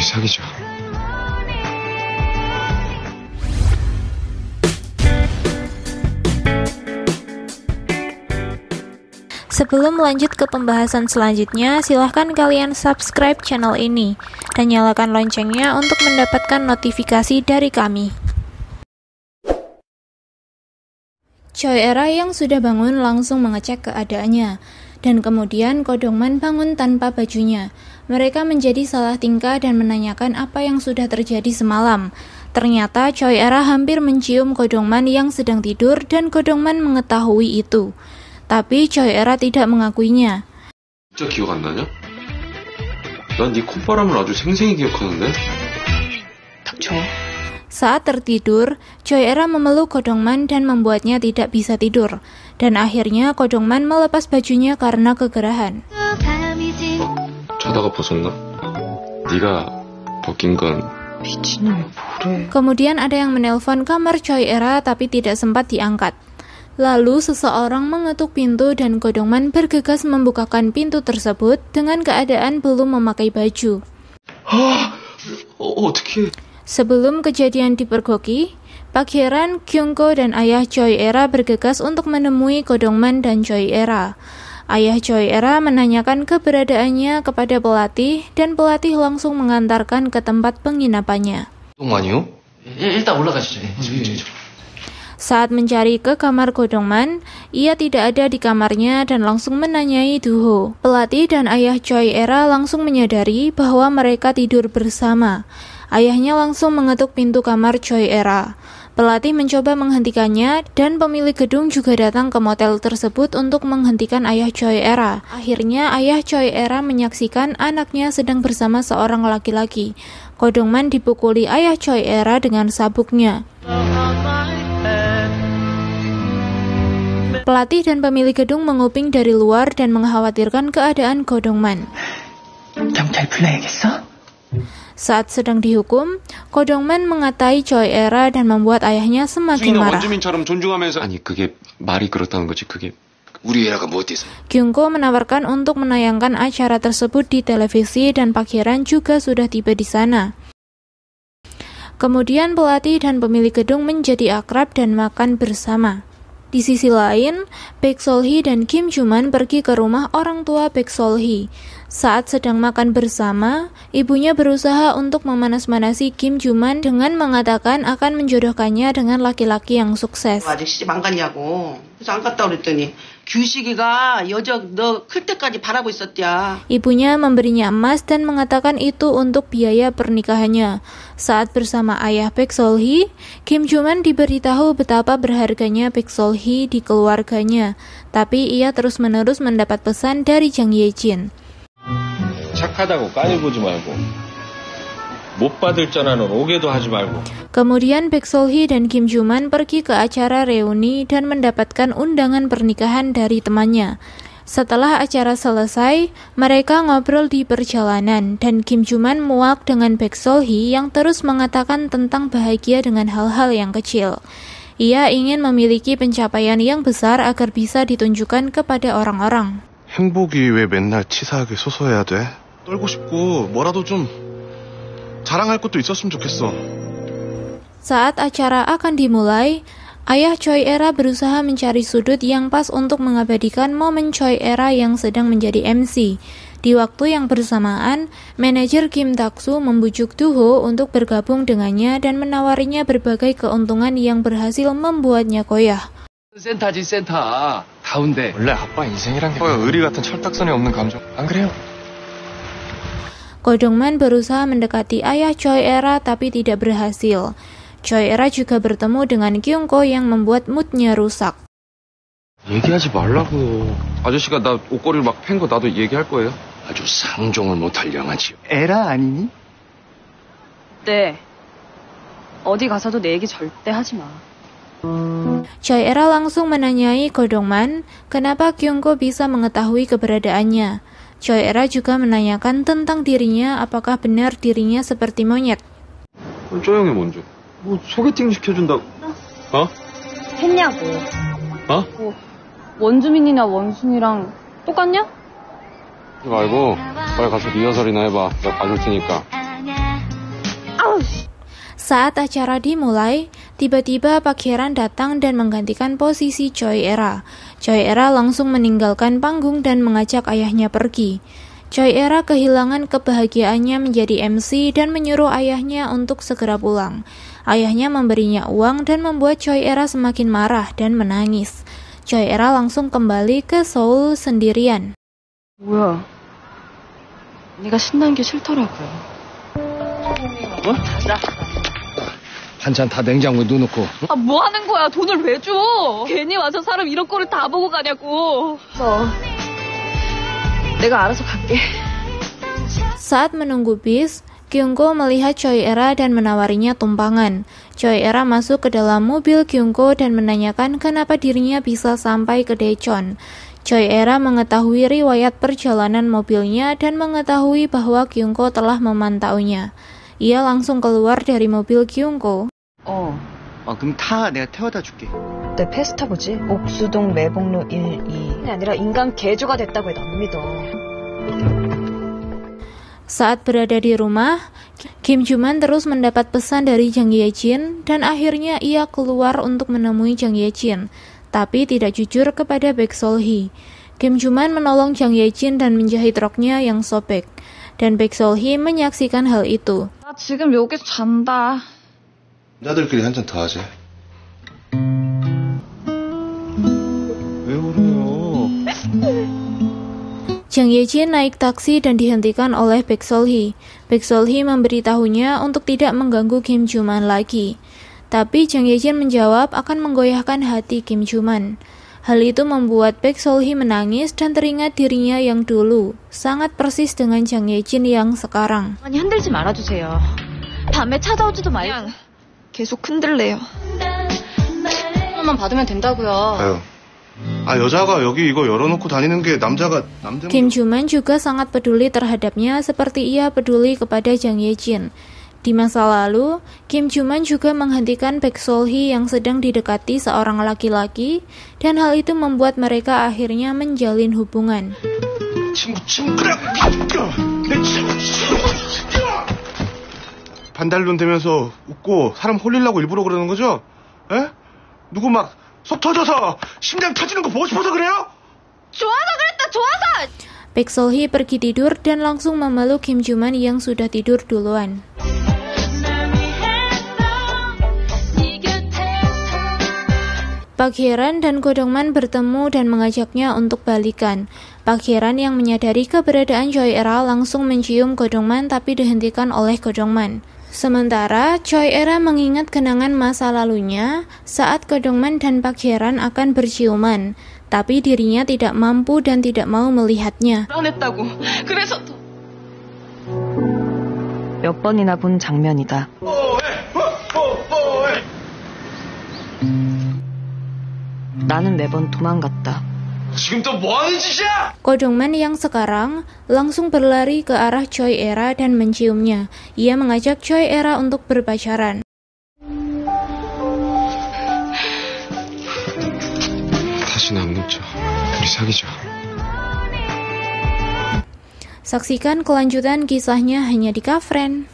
우리 사귀자. Sebelum lanjut ke pembahasan selanjutnya, silahkan kalian subscribe channel ini dan nyalakan loncengnya untuk mendapatkan notifikasi dari kami. Choi Era yang sudah bangun langsung mengecek keadaannya, dan kemudian Ko Dong-man bangun tanpa bajunya. Mereka menjadi salah tingkah dan menanyakan apa yang sudah terjadi semalam. Ternyata Choi Era hampir mencium Ko Dong-man yang sedang tidur dan Ko Dong-man mengetahui itu. Tapi Choi Era tidak mengakuinya. 진짜 기억 안 나냐? 난 네 콧바람을 아주 생생히 기억하는데. 닥쳐. Saat tertidur, Choi Era memeluk Ko Dong-man dan membuatnya tidak bisa tidur. Dan akhirnya Ko Dong-man melepas bajunya karena kegerahan. 자다가 벗었나? 네가 벗긴 건 미친놈이 뭐래. Kemudian ada yang menelpon kamar Choi Era tapi tidak sempat diangkat. Lalu seseorang mengetuk pintu dan Ko Dong-man bergegas membukakan pintu tersebut dengan keadaan belum memakai baju. 어떡해. Sebelum kejadian dipergoki, Pak Hye-ran, Kyung-ko, dan ayah Choi Era bergegas untuk menemui Ko Dong-man dan Choi Era. Ayah Choi Era menanyakan keberadaannya kepada pelatih dan pelatih langsung mengantarkan ke tempat penginapannya. 동만이요? 일단 올라가시죠. Saat mencari ke kamar Ko Dong-man, ia tidak ada di kamarnya dan langsung menanyai Do-ho. Pelatih dan ayah Choi Era langsung menyadari bahwa mereka tidur bersama. Ayahnya langsung mengetuk pintu kamar Choi Era. Pelatih mencoba menghentikannya dan pemilik gedung juga datang ke motel tersebut untuk menghentikan ayah Choi Era. Akhirnya ayah Choi Era menyaksikan anaknya sedang bersama seorang laki-laki. Ko Dong-man dipukuli ayah Choi Era dengan sabuknya. Pelatih dan pemilik gedung menguping dari luar dan mengkhawatirkan keadaan Ko Dong-man. 경찰 불러야겠어? Saat sedang dihukum, Ko Dong-man mengatai Choi Era dan membuat ayahnya semakin marah. 원주민처럼 존중하면서 아니 그게 말이 그렇다는 거지 그게 우리 애라가 뭐 어때서? Kyung-ko menawarkan untuk menayangkan acara tersebut di televisi dan Pak Hye-ran juga sudah tiba di sana. Kemudian pelatih dan pemilik gedung menjadi akrab dan makan bersama. Di sisi lain, Baek Sol-hee dan Kim Joo-man pergi ke rumah orang tua Baek Sol-hee. Saat sedang makan bersama, ibunya berusaha untuk memanas-manasi Kim Joo-man dengan mengatakan akan menjodohkannya dengan laki-laki yang sukses. 아직 시집 안 갔냐고. 그래서 안 갔다 그랬더니 규식이가 여적 너 클 때까지 바라고 있었대야. Ibunya memberinya emas dan mengatakan itu untuk biaya pernikahannya. Saat bersama ayah Baek Sol-hee, Kim Joo-man diberitahu betapa berharganya Baek Sol-hee di keluarganya. Tapi ia terus-menerus mendapat pesan dari Jang Ye-jin. 착하다고 까니보지 말고 못 받을 자라는 오게도 하지 말고. Kemudian Baek Sol-hee dan Kim Joo-man pergi ke acara reuni dan mendapatkan undangan pernikahan dari temannya. Setelah acara selesai, mereka ngobrol di perjalanan dan Kim Joo-man muak dengan Baek Sol-hee yang terus mengatakan tentang bahagia dengan hal-hal yang kecil. Ia ingin memiliki pencapaian yang besar agar bisa ditunjukkan kepada orang-orang. 행복이 왜 맨날 치사하게 소소해야 돼? 떨고 싶고 뭐라도 좀 자랑할 것도 있었으면 좋겠어. Saat acara akan dimulai, ayah Choi Era berusaha mencari sudut yang pas untuk mengabadikan momen Choi Era yang sedang menjadi MC. Di waktu yang bersamaan, manajer Kim Tak-soo membujuk Do-ho untuk bergabung dengannya dan menawarinya berbagai keuntungan yang berhasil membuatnya goyah. 센터지 센터. 가운데. 원래 아빠 인생이란 게 의리 같은 철딱선이 없는 감정 안 그래요? Ko Dong-man berusaha mendekati ayah Choi Era tapi tidak berhasil. Choi Era juga bertemu dengan Kyung-ko yang membuat moodnya rusak. 얘기하지 말라고요. 아저씨가 나 옷걸이를 막 팬 거 나도 얘기할 거예요. 아주 상종을 못할 양아지요. 에라 아니니? 네. 어디 가서도 내 얘기 절대 하지 마. Choi Era langsung menanyai Ko Dong-man kenapa Kyung-ko bisa mengetahui keberadaannya. Choi Era juga menanyakan tentang dirinya, apakah benar dirinya seperti monyet. 저 형이 뭔데? 뭐 소개팅 시켜준다고? 어? 했냐고. 어? 뭐 원주민이나 원순이랑 똑같냐? 하지 말고 빨리 가서 리허설이나 해봐. 내가 봐줄 테니까. Saat acara dimulai, tiba-tiba Pak Hyeran datang dan menggantikan posisi Choi Era. Choi Era langsung meninggalkan panggung dan mengajak ayahnya pergi. Choi Era kehilangan kebahagiaannya menjadi MC dan menyuruh ayahnya untuk segera pulang. Ayahnya memberinya uang dan membuat Choi Era semakin marah dan menangis. Choi Era langsung kembali ke Seoul sendirian. 뭐야? 언니가 신난 게 싫더라고요. 한 잔 다 냉장고에 넣어놓고. 아, 뭐 하는 거야? 돈을 왜 줘? 괜히 와서 사람 이런 꼴을 다 보고 가냐고. 내가 알아서 갈게. Saat menunggu bis, Kyungko melihat Choi Era dan menawarinya tumpangan. Choi Era masuk ke dalam mobil Kyungko dan menanyakan kenapa dirinya bisa sampai ke Daejeon. Choi Era mengetahui riwayat perjalanan mobilnya dan mengetahui bahwa Kyungko telah memantaunya. Ia langsung keluar dari mobil Kyungko. 그럼 타 내가 태워다 줄게. 내 페스타고지? 옥수동 매복로 1, 2이 아니라 인간 개조가 됐다고 해도 안 믿어. Saat berada di rumah, Kim Joo-man terus mendapat pesan dari Jang Ye-jin dan akhirnya ia keluar untuk menemui Jang Ye-jin, tapi tidak jujur kepada Baek Sol-hee. Kim Joo-man menolong Jang Ye-jin dan menjahit roknya yang sobek, dan Baek Sol-hee menyaksikan hal itu. 나 지금 여기서 잔다. 남자들끼리 한 잔 더 하지. 왜 그래요? Jang Ye-jin naik taksi dan dihentikan oleh Baek Sol-hee. Baek Sol-hee memberitahunya untuk tidak mengganggu Kim Joo-man lagi. Tapi Jang Ye-jin menjawab akan menggoyahkan hati Kim Joo-man. Hal itu membuat Baek Sol-hee menangis dan teringat dirinya yang dulu, sangat persis dengan Jang Ye-jin yang sekarang. 아니 흔들지 말아주세요. 밤에 찾아오지도 말고 계속 흔들래요. 만 받으면 된다고요. 아유, 여자가 여기 이거 열어놓고 다니는 게 남자가 Kim Joo-man juga sangat peduli terhadapnya seperti ia peduli kepada Jang Ye-jin. Di masa lalu, Kim Joo-man juga menghentikan Baek Sol-hee yang sedang didekati seorang laki-laki, dan hal itu membuat mereka akhirnya menjalin hubungan. 반달론 되면서 웃고 사람 홀리려고 일부러 그러는 거죠? 에? 누구 막 속 터져서 심장 터지는 거 보고 싶어서 그래요? 좋아서 그랬다 좋아서! Baek Sol-hee pergi tidur dan langsung memeluk Kim Joo-man yang sudah tidur duluan. Pak Hyeran dan Go Dong-man bertemu dan mengajaknya untuk balikan. Pak Hyeran yang menyadari keberadaan Choi Era langsung mencium Go Dong-man tapi dihentikan oleh Go Dong-man. Sementara Choi Era mengingat kenangan masa lalunya saat Go Dong-man dan Pak Hyeran akan berciuman, tapi dirinya tidak mampu dan tidak mau melihatnya. 불안했다고. 그래서 몇 번이나 본 장면이다. 나는 매번 도망갔다. 지금 또 뭐하는 짓이야? Go Dong-man yang sekarang langsung berlari ke arah Choi Era dan menciumnya. Ia mengajak Choi Era untuk berpacaran. 다시는 안 묻자. 우리 사귀자. Saksikan kelanjutan kisahnya hanya di Kafren.